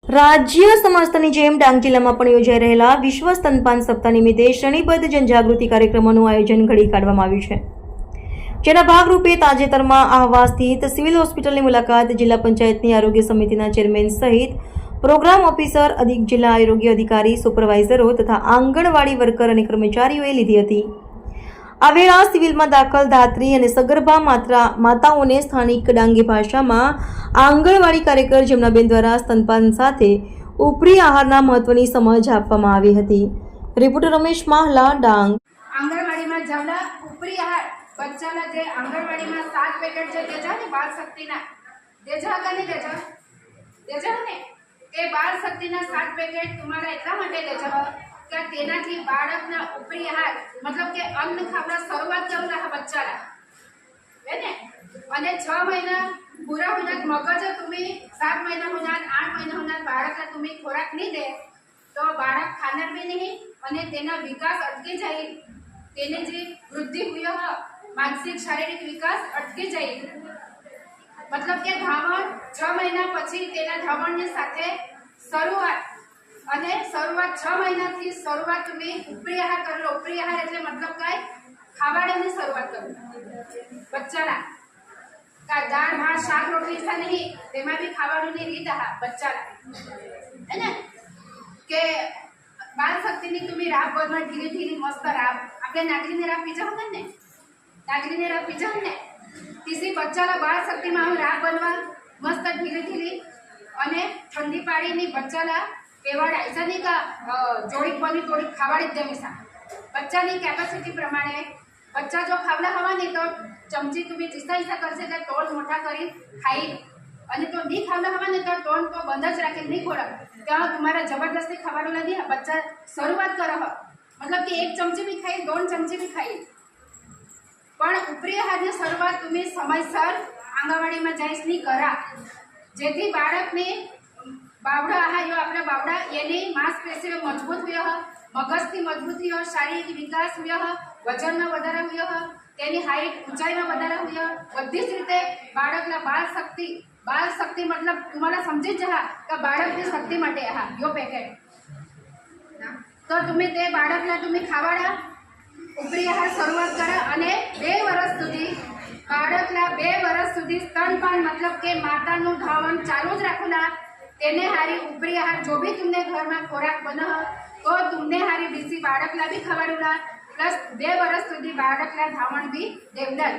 રાજ્ય સમસ્તની જેમ ડાંગ જિલ્લામાં પણ યોજાઈ રહેલા વિશ્વ સ્તનપાન સપ્તાહ નિમિત્તે શ્રેણીબદ્ધ જનજાગૃતિ કાર્યક્રમોનું આયોજન ઘડી કાઢવામાં આવ્યું છે, જેના ભાગરૂપે તાજેતરમાં આહવા સ્થિત સિવિલ હોસ્પિટલની મુલાકાત જિલ્લા પંચાયતની આરોગ્ય સમિતિના ચેરમેન સહિત પ્રોગ્રામ ઓફિસર, અધિક જિલ્લા આરોગ્ય અધિકારી, સુપરવાઇઝરો તથા આંગણવાડી વર્કર અને કર્મચારીઓએ લીધી હતી। આ વેળા સિવિલમાં દાખલ ધાત્રી અને સગર્ભા માતાઓને સ્થાનિક ડાંગી ભાષામાં આંગણવાડી કાર્યકર જમનાબેન દ્વારા સ્તનપાન સાથે ઉપરી આહારના મહત્વની સમજ આપવામાં આવી હતી। રિપોર્ટર રમેશ માહલા, ડાંગ। આંગણવાડીમાં જમના ઉપરી આહાર બચ્ચાના જે આંગણવાડીમાં 7 પેકેટ છે દેજો ને બાળ શક્તિના દેજો કે નહીં દેજો ને એ બાળ શક્તિના 7 પેકેટ તમારા એટલા માટે દેજો કે તેનાથી બાળકના ઉપરી આહાર मतलब કે અન્ન ખાવડા શરૂઆત કરું रहा बच्चाला है ने અને 6 મહિના પૂરા હોનાत મગજ तुम्ही 7 મહિના હોનાत 8 મહિના હોનાत બાળકला तुम्ही ખોરાક નહીં દે તો બાળક ખાનાર भी नहीं અને તેના વિકાસ અટકી જાય, તેને જે વૃદ્ધિ હુય માનસિક શારીરિક વિકાસ અટકી જાય। मतलब કે ધાવણ 6 મહિના પછી તેના ધાવણની સાથે શરૂઆત અને શરૂઆત 6 મહિનાથી શરૂઆત તમે ઉપરી આહાર કરો। ઉપરી આહાર એટલે मतलब કાય ખાવાડાની શરૂઆત કરો બચ્ચાના કા દાળ ભાત શાક રોટલી સા નહીં તેમાં भी ખાવાનું ની રીત આહા બચ્ચાના હે ને કે બાળ શક્તિની તમે રાબ બોલમાં ધીરે ધીરે મસ્ત રાબ આપણે નાગરીને રાબ પીજા હતા ને નાગરીને રાબ પીજા ને तीसरी बच्चाला बाळ शक्तिમાં રાબ બનવા મસ્ત ધીરે ધીરે અને ઠંડી પાડીની બચ્ચાલા કેવાડા ऐसा नहीं का जोड़ी बनी थोड़ी खावाड़ी दे मिसा बच्चा ની કેપેસિટી પ્રમાણે બચ્ચા જો ખાવડા હવા ને તો ચમચી તમે ચિસ્તા હિસ્સા કરશે એટલે ટોલ મોટા કરી ખાઈ અને તો નહીં ખાવડા હવા ને તો ટોલ તો બંધ જ રાખે નહીં ખોરાક ત્યાં તમારા જબરદસ્તી ખાવાનું નથી। બચ્ચા શરૂઆત કરો मतलब कि 1 चमची भी खाई 2 चमची भी खाई પણ ઉપરી આહારની શરૂઆત તમે સમયસર આંગણવાડીમાં જઈશ ની કરા જેથી બાળકને બાવડા આહાર જો આપણા બાવડા એની માંસપેશીઓ મજબૂત હોય, મગજથી મજબૂત હોય, શારીરિક વિકાસ હોય, વજનમાં વધારા હોય, તેની હાઈટ ઊંચાઈમાં વધારા હોય, બધી જ રીતે બાળકના બાળ શક્તિ मतलब तुम्हाला समजी जा का बाळकની શક્તિ માટે આહા યો પેકેટ તો તમે તે બાળકના તમે ખાવાડા ઉપરી આહાર શરૂઆત કરે અને 2 વર્ષ સુધી બાળકના 2 વર્ષ સુધી સ્તનપાન मतलब કે માતાનું ધાવણ ચાલુ જ રાખોલા તેને હારી ઉપરી आहार जो भी तुमने घर में खोराक बना तो तुमने हारी बीसी बाळकला भी खवाडूला प्लस 2 वर्ष सुधी बाळकला धावण भी देवला।